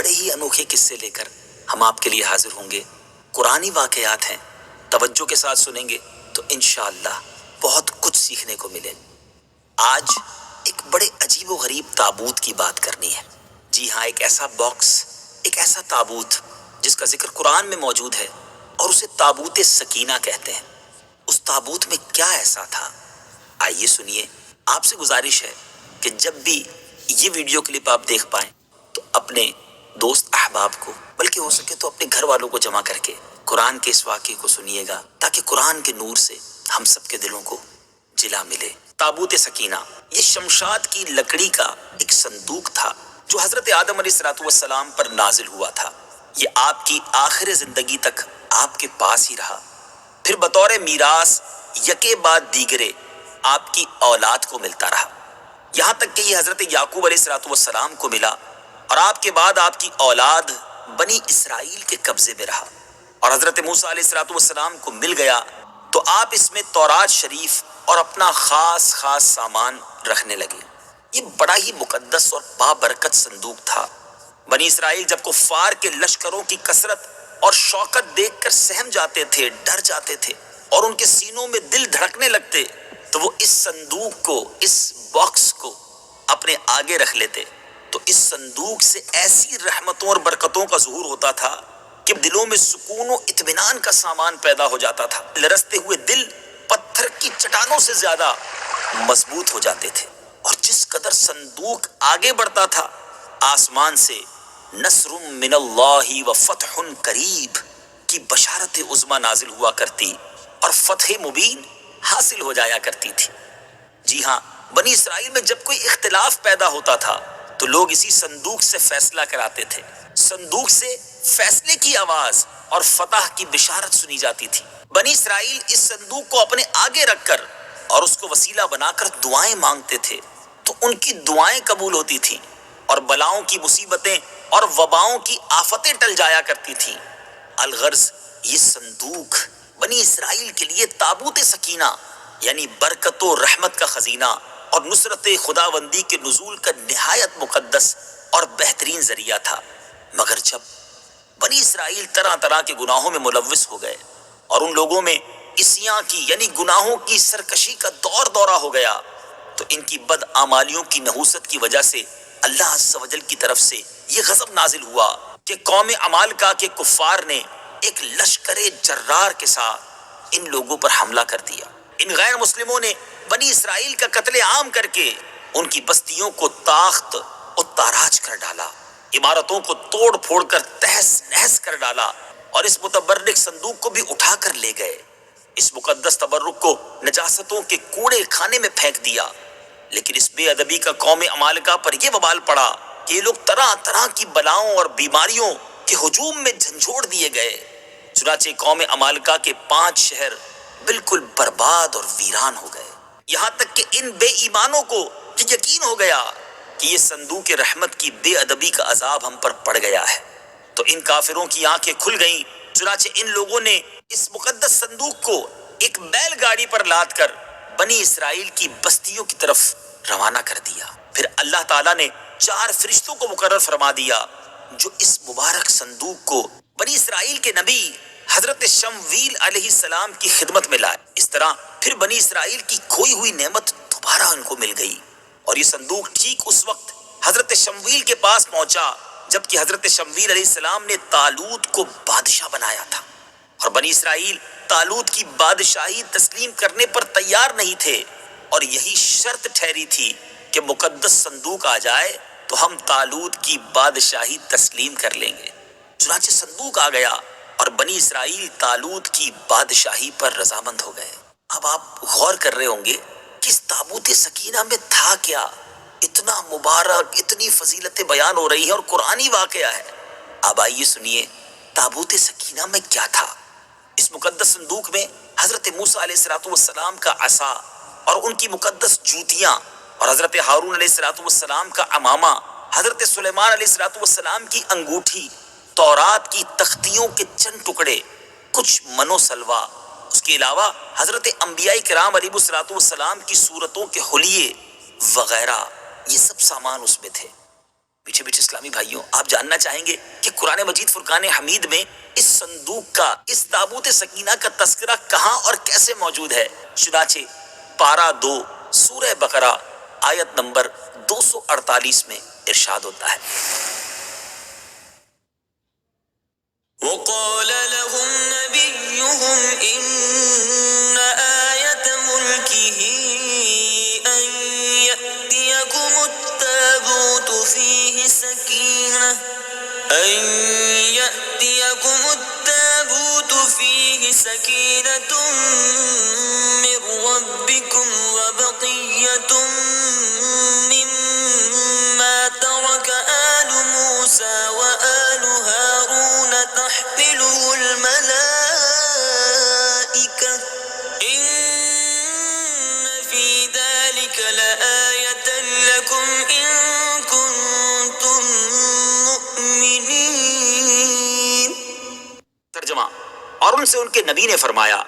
بڑے ہی انوکھے قصے لے کر ہم آپ کے لیے حاضر ہوں گے۔ قرآنی واقعات ہیں، توجہ کے ساتھ سنیں گے تو انشاءاللہ بہت کچھ سیکھنے کو ملے۔ آج ایک بڑے عجیب و غریب تابوت کی بات کرنی ہے۔ جی ہاں، ایک ایسا باکس، ایک ایسا تابوت جس کا ذکر قرآن میں موجود ہے اور اسے تابوت سکینہ کہتے ہیں۔ اس تابوت میں کیا ایسا تھا؟ آئیے سنیے۔ آپ سے گزارش ہے کہ جب بھی یہ ویڈیو کلپ آپ دیکھ پائیں تو اپنے دوست احباب کو، بلکہ ہو سکے تو اپنے گھر والوں کو جمع کر کے قرآن کے اس واقعے کو سنیے گا، تاکہ قرآن کے نور سے ہم سب کے دلوں کو جلا ملے۔ تابوت سکینہ یہ شمشاد کی لکڑی کا ایک صندوق تھا جو حضرت آدم علیہ السلام پر نازل ہوا تھا۔ یہ آپ کی آخر زندگی تک آپ کے پاس ہی رہا، پھر بطور میراث یکے بعد دیگرے آپ کی اولاد کو ملتا رہا، یہاں تک کہ یہ حضرت یعقوب علیہ السلام کو ملا، اور آپ کے بعد آپ کی اولاد بنی اسرائیل کے قبضے میں رہا، اور حضرت موسیٰ علیہ السلام کو مل گیا تو آپ اس میں تورات شریف اور اپنا خاص سامان رکھنے لگے۔ یہ بڑا ہی مقدس اور بابرکت صندوق تھا۔ بنی اسرائیل جب کفار کے لشکروں کی کثرت اور شوکت دیکھ کر سہم جاتے تھے، ڈر جاتے تھے، اور ان کے سینوں میں دل دھڑکنے لگتے، تو وہ اس صندوق کو، اس باکس کو اپنے آگے رکھ لیتے، تو اس صندوق سے ایسی رحمتوں اور برکتوں کا ظہور ہوتا تھا کہ دلوں میں سکون و اطمینان کا سامان پیدا ہو جاتا تھا۔ لرزتے ہوئے دل پتھر کی چٹانوں سے زیادہ مضبوط ہو جاتے تھے، اور جس قدر صندوق آگے بڑھتا تھا، آسمان سے نصر من اللہ و فتح قریب کی بشارت عظمی نازل ہوا کرتی اور فتح مبین حاصل ہو جایا کرتی تھی۔ جی ہاں، بنی اسرائیل میں جب کوئی اختلاف پیدا ہوتا تھا تو لوگ اسی صندوق سے فیصلہ کراتے تھے۔ صندوق سے فیصلے کی آواز اور فتح کی بشارت سنی جاتی تھی۔ بنی اسرائیل اس صندوق کو اپنے آگے رکھ کر اور اس کو وسیلہ بنا کر دعائیں مانگتے تھے، تو ان کی دعائیں قبول ہوتی تھیں، اور بلاؤں کی مصیبتیں اور وباؤں کی آفتیں ٹل جایا کرتی تھیں۔ الغرض یہ صندوق بنی اسرائیل کے لیے تابوت سکینہ یعنی برکت و رحمت کا خزینہ اور نصرت خداوندی کے نزول کا نہایت مقدس اور بہترین ذریعہ تھا۔ مگر جب بنی اسرائیل طرح طرح کے گناہوں میں ملوث ہو گئے اور ان لوگوں میں عصیاں کی یعنی گناہوں کی سرکشی کا دورہ ہو گیا، تو ان کی بدعمالیوں کی نحوست کی وجہ سے اللہ عز و جل کی طرف سے یہ غضب نازل ہوا کہ قوم عمالقہ کے کفار نے ایک لشکر جرار کے ساتھ ان لوگوں پر حملہ کر دیا۔ ان غیر مسلموں نے بنی اسرائیل کا قتل عام کر کے ان کی بستیوں کو تاخت و تاراج کر ڈالا، عمارتوں کو توڑ پھوڑ کر تہس نہس کر ڈالا، اور اس متبرک صندوق کو بھی اٹھا کر لے گئے۔ اس مقدس تبرک کو نجاستوں کے کوڑے خانے میں پھینک دیا۔ لیکن اس بے ادبی کا قوم عمالقہ پر یہ وبال پڑا کہ یہ لوگ طرح طرح کی بلاؤں اور بیماریوں کے ہجوم میں جھنجھوڑ دیے گئے۔ چنانچہ قوم عمالقہ کے 5 شہر بالکل برباد اور ویران ہو گئے، یہاں تک کہ ان بے ایمانوں کو یہ یقین ہو گیا کہ یہ صندوق رحمت کی بے ادبی کا عذاب ہم پر پڑ گیا ہے، تو ان کافروں کی آنکھیں کھل گئیں۔ چنانچہ ان لوگوں نے اس مقدس صندوق کو ایک بیل گاڑی پر لاد کر بنی اسرائیل کی بستیوں کی طرف روانہ کر دیا۔ پھر اللہ تعالیٰ نے 4 فرشتوں کو مقرر فرما دیا جو اس مبارک صندوق کو بنی اسرائیل کے نبی حضرت شمویل علیہ السلام کی خدمت میں لائے۔ اس طرح پھر بنی اسرائیل کی کھوئی ہوئی نعمت دوبارہ ان کو مل گئی، اور یہ صندوق ٹھیک اس وقت حضرت شمویل کے پاس پہنچا جبکہ حضرت شمویل علیہ السلام نے طالوت کو بادشاہ بنایا تھا، اور بنی اسرائیل طالوت کی بادشاہی تسلیم کرنے پر تیار نہیں تھے، اور یہی شرط ٹھہری تھی کہ مقدس صندوق آ جائے تو ہم طالوت کی بادشاہی تسلیم کر لیں گے۔ چنانچہ صندوق آ گیا اور بنی اسرائیل طالوت کی بادشاہی پر رضامند ہو گئے۔ اب آپ غور کر رہے ہوں گے کہ اس تابوت سکینہ میں تھا کیا؟ اتنا مبارک، اتنی فضیلتیں بیان ہو رہی ہیں اور قرآنی واقعہ ہے۔ اب آئیے سنیے تابوت سکینہ میں کیا تھا۔ اس مقدس صندوق میں حضرت موسیٰ علیہ السلام کا عصا اور ان کی مقدس جوتیاں، اور حضرت ہارون علیہ السلام کا عمامہ، حضرت سلیمان علیہ السلام کی انگوٹھی، تورات کی تختیوں کے چند ٹکڑے، کچھ منو سلوا، اس کے علاوہ حضرت انبیاء کرام علیہ السلام کی صورتوں کے حلیے وغیرہ، یہ سب سامان اس میں تھے۔ پیچھے پیچھے اسلامی بھائیوں، آپ جاننا چاہیں گے کہ قرآن مجید فرقان حمید میں اس صندوق کا، اس تابوت سکینہ کا تذکرہ کہاں اور کیسے موجود ہے؟ چنانچہ پارہ 2 سورہ بقرہ آیت نمبر 248 میں ارشاد ہوتا ہے، وَقَالَ لَهُمْ نَبِيُّهُمْ إِنَّ آيَةَ مُلْكِهِ أَن يَأْتِيَكُمُ التَّابُوتُ فِيهِ سَكِينَةٌ مِّن رَّبِّكُمْ وَبَقِيَّةٌ مِّمَّا تَرَكَ آلُ مُوسَىٰ وَآلُ هَارُونَ تَحْمِلُهُ الْمَلَائِكَةُ إِنَّ فِي ذَلِكَ لَآيَةً لَّكُمْ إِن كُنتُم مُّؤْمِنِينَ۔ ترجمہ، اور ان سے ان کے نبی نے فرمایا،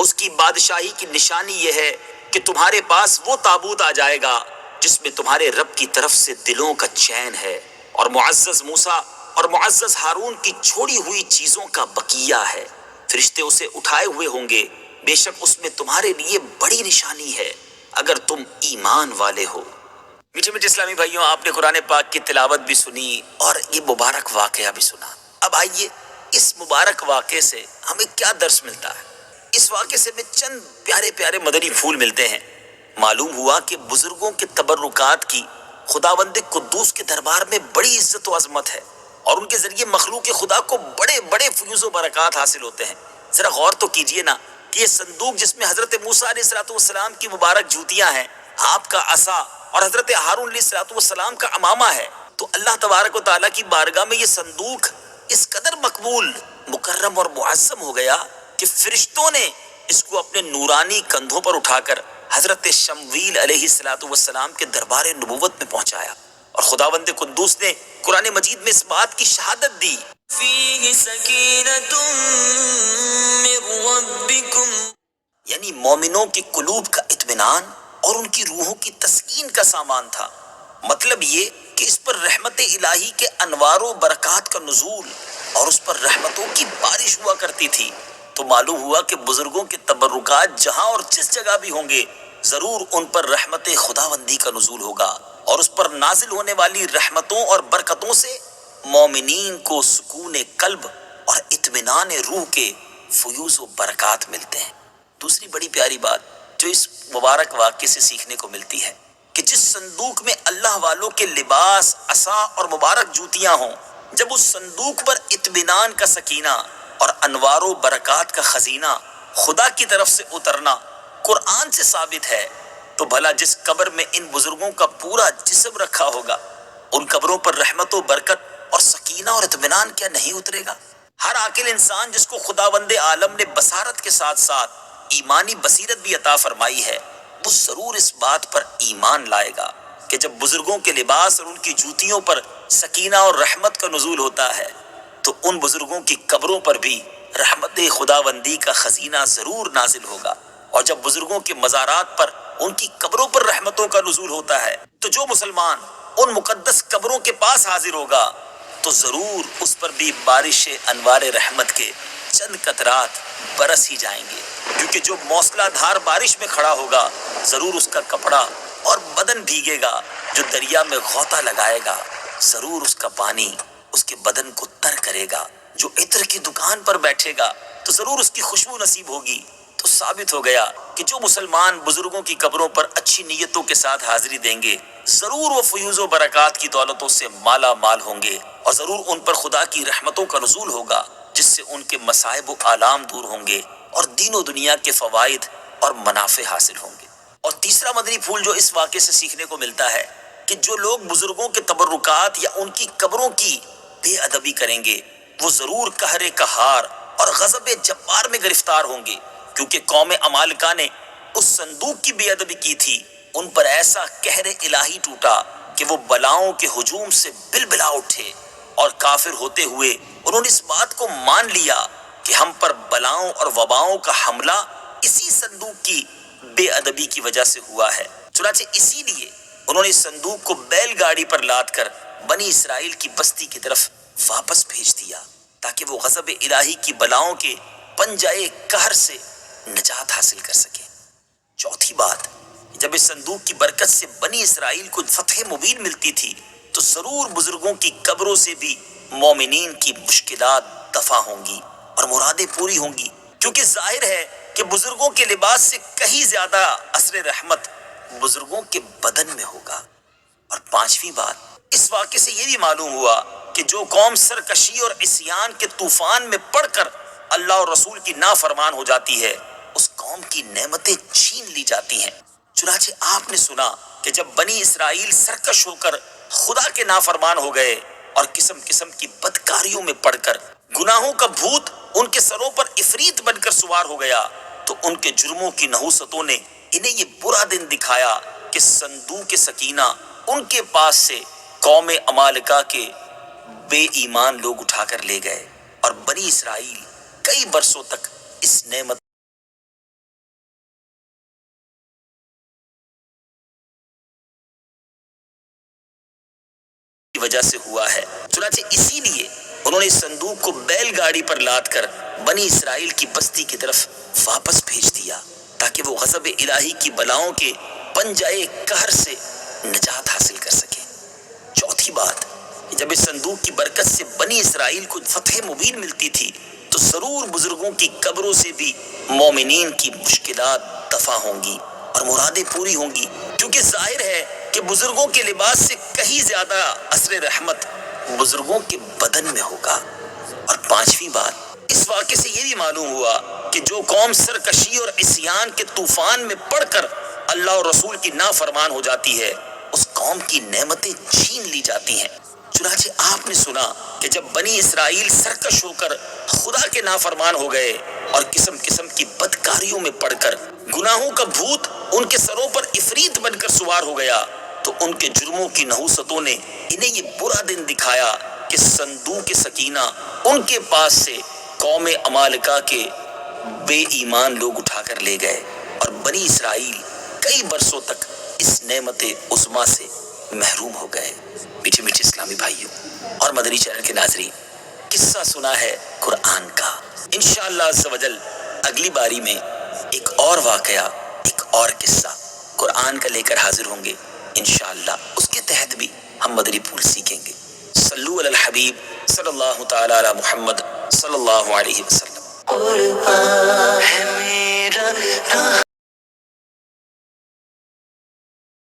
اس کی بادشاہی کی نشانی یہ ہے کہ تمہارے پاس وہ تابوت آ جائے گا جس میں تمہارے رب کی طرف سے دلوں کا چین ہے، اور معزز موسیٰ اور معزز ہارون کی چھوڑی ہوئی چیزوں کا بقیہ ہے۔ فرشتے اسے اٹھائے ہوئے ہوں گے، بے شک اس میں تمہارے لیے بڑی نشانی ہے اگر تم ایمان والے ہو۔ میٹھے میٹھے اسلامی بھائیوں، آپ نے قرآن پاک کی تلاوت بھی سنی اور یہ مبارک واقعہ بھی سنا۔ اب آئیے اس مبارک واقعے سے ہمیں کیا درس ملتا ہے؟ اس واقعے سے ہمیں چند پیارے پیارے مدنی پھول ملتے ہیں۔ معلوم ہوا کہ بزرگوں کے تبرکات کی خداوند قدوس کے دربار میں بڑی عزت و عظمت ہے، اور ان کے ذریعے مخلوق خدا کو بڑے بڑے فیوز و برکات حاصل ہوتے ہیں۔ ذرا غور تو کیجئے نا کہ یہ صندوق جس میں حضرت موسیٰ علیہ السلام کی مبارک جوتیاں ہیں، آپ کا عصا اور حضرت ہارون علیہ السلام کا امامہ ہے، تو اللہ تبارک و تعالیٰ کی بارگاہ میں یہ صندوق اس قدر مقبول، مکرم اور معظم ہو گیا کہ فرشتوں نے اس کو اپنے نورانی کندھوں پر اٹھا کر حضرت شمویل علیہ السلام کے دربار نبوت میں پہنچایا، اور خداوند قدوس نے قرآن مجید میں اس بات کی شہادت دی، فیہ سکینۃ من ربکم، یعنی مومنوں کی قلوب کا اطمینان اور ان کی روحوں کی تسکین کا سامان تھا۔ مطلب یہ کہ اس پر رحمت الہی کے انوار و برکات کا نزول اور اس پر رحمتوں کی بارش ہوا کرتی تھی۔ تو معلوم ہوا کہ بزرگوں کے تبرکات جہاں اور جس جگہ بھی ہوں گے، ضرور ان پر رحمت خداوندی کا نزول ہوگا، اور اس پر نازل ہونے والی رحمتوں اور برکتوں سے مومنین کو سکون قلب اور اطمینان روح کے فیوز و برکات ملتے ہیں۔ دوسری بڑی پیاری بات جو اس مبارک واقعے سے سیکھنے کو ملتی ہے کہ جس صندوق میں اللہ والوں کے لباس، عصا اور مبارک جوتیاں ہوں، جب اس صندوق پر اطمینان کا سکینہ اور انوار و برکات کا خزینہ خدا کی طرف سے اترنا قرآن سے ثابت ہے، تو بھلا جس قبر میں ان بزرگوں کا پورا جسم رکھا ہوگا، ان قبروں پر رحمت و برکت اور سکینہ اور اطمینان کیا نہیں اترے گا؟ ہر عاقل انسان جس کو خداوند عالم نے بصارت کے ساتھ ساتھ ایمانی بصیرت بھی عطا فرمائی ہے، وہ ضرور اس بات پر ایمان لائے گا کہ جب بزرگوں کے لباس اور ان کی جوتیوں پر سکینہ اور رحمت کا نزول ہوتا ہے، تو ان بزرگوں کی قبروں پر بھی رحمت خداوندی کا خزینہ ضرور نازل ہوگا، اور جب بزرگوں کے مزارات پر ان کی قبروں پر رحمتوں کا نزول ہوتا ہے، تو جو مسلمان ان مقدس قبروں کے پاس حاضر ہوگا تو ضرور اس پر بھی بارش انوار رحمت کے چند قطرات برس ہی جائیں گے، کیونکہ جو موسلا دھار بارش میں کھڑا ہوگا ضرور اس کا کپڑا اور بدن بھیگے گا، جو دریا میں غوطہ لگائے گا ضرور اس کا پانی اس کے بدن کو تر کرے گا، جو عطر کی دکان پر بیٹھے گا تو ضرور اس کی خوشبو نصیب ہوگی۔ تو ثابت ہو گیا کہ جو مسلمان بزرگوں کی قبروں پر اچھی نیتوں کے ساتھ حاضری دیں گے، ضرور وہ فیوز و برکات کی دولتوں سے مالا مال ہوں گے، اور ضرور ان پر خدا کی رحمتوں کا نزول ہوگا، جس سے ان کے مصائب و آلام دور ہوں گے اور دین و دنیا کے فوائد اور منافع حاصل ہوں گے۔ اور تیسرا مدنی پھول جو اس واقعے سے سیکھنے کو ملتا ہے کہ جو لوگ بزرگوں کے تبرکات یا ان کی قبروں کی بے ادبی کریں گے، وہ ضرور قہر قہار اور غضب جبار میں گرفتار ہوں گے، کیونکہ قوم عمالقہ نے اس صندوق کی بے ادبی کی تھی، ان پر ایسا قہر الہی ٹوٹا کہ وہ بلاؤں کے ہجوم سے بلبلا اٹھے، اور کافر ہوتے ہوئے انہوں نے اس بات کو مان لیا کہ ہم پر بلاؤں اور وباؤں کا حملہ اسی صندوق کی بے ادبی کی وجہ سے ہوا ہے۔ چنانچہ اسی لیے انہوں نے اس صندوق کو بیل گاڑی پر لاد کر بنی اسرائیل کی بستی کی طرف واپس بھیج دیا تاکہ وہ غضب الہی کی بلاؤں کے پنجائے قہر سے نجات حاصل کر سکے۔ چوتھی بات، جب اس صندوق کی برکت سے بنی اسرائیل کو فتح مبین ملتی تھی تو ضرور بزرگوں کی قبروں سے بھی مومنین کی مشکلات دفع ہوں گی اور مرادیں پوری ہوں گی، کیونکہ ظاہر ہے کہ بزرگوں کے لباس سے کہیں زیادہ اثر رحمت بزرگوں کے بدن میں ہوگا۔ اور پانچویں بات، اس واقعے سے یہ بھی معلوم ہوا کہ جو قوم سرکشی اور عصیان کے طوفان میں پڑ کر اللہ اور رسول کی نافرمان ہو جاتی ہے، اس قوم کی نعمتیں چھین لی جاتی ہیں۔ چنانچہ آپ نے سنا کہ جب بنی اسرائیل سرکش ہو کر خدا کے نافرمان ہو گئے اور قسم قسم کی بدکاریوں میں پڑ کر گناہوں کا بھوت ان کے سروں پر عفریت بن کر سوار ہو گیا، تو ان کے جرموں کی نحوستوں نے انہیں یہ برا دن دکھایا کہ صندوق سکینہ ان کے پاس سے قوم عمالقہ کے بے ایمان لوگ اٹھا کر لے گئے، اور بنی اسرائیل کئی برسوں تک اس نعمت کی وجہ سے ہوا ہے۔ چنانچہ اسی لیے انہوں نے اس صندوق کو بیل گاڑی پر لاد کر بنی اسرائیل کی بستی کی طرف واپس بھیج دیا تاکہ وہ غضب الہی کی بلاؤں کے پنجائے قہر سے نجات حاصل کر سکے۔ چوتھی بات، جب اس صندوق کی برکت سے بنی اسرائیل کو فتح مبین ملتی تھی تو ضرور بزرگوں کی قبروں سے بھی مومنین کی مشکلات دفع ہوں گی اور مرادیں پوری ہوں گی، کیونکہ ظاہر ہے کہ بزرگوں کے لباس سے کہیں زیادہ اثر رحمت بزرگوں کے بدن میں ہوگا۔ اور پانچویں بات، اس واقعے سے یہ بھی معلوم ہوا کہ جو قوم سرکشی اور عصیان کے طوفان میں پڑ کر اللہ اور رسول کی نافرمان ہو جاتی ہے، اس قوم کی نعمتیں چھین لی جاتی ہیں۔ چنانچہ آپ نے سنا کہ جب بنی اسرائیل سرکش ہو کر خدا کے نافرمان ہو گئے اور قسم قسم کی بدکاریوں میں پڑ کر گناہوں کا بھوت ان کے سروں پر عفریت بن کر سوار ہو گیا، تو ان کے جرموں کی نحوستوں نے انہیں یہ برا دن دکھایا کہ صندوق سکینہ ان کے پاس سے قوم عمالقہ کے بے ایمان لوگ اٹھا کر لے گئے، اور بنی اسرائیل کئی برسوں تک اس نعمت عظمیٰ سے محروم ہو گئے۔ میٹھے میٹھے اسلامی بھائیوں اور مدنی چینل کے ناظرین، قصہ سنا ہے قرآن کا۔ انشاءاللہ عز و جل اگلی باری میں ایک اور واقعہ، ایک اور قصہ قرآن کا لے کر حاضر ہوں گے انشاءاللہ۔ اس کے تحت بھی ہم مدنی پھول سیکھیں گے۔ صلو علی الحبیب صلی اللہ تعالی علی محمد صلی اللہ علیہ وسلم۔ قرآن ہے میرا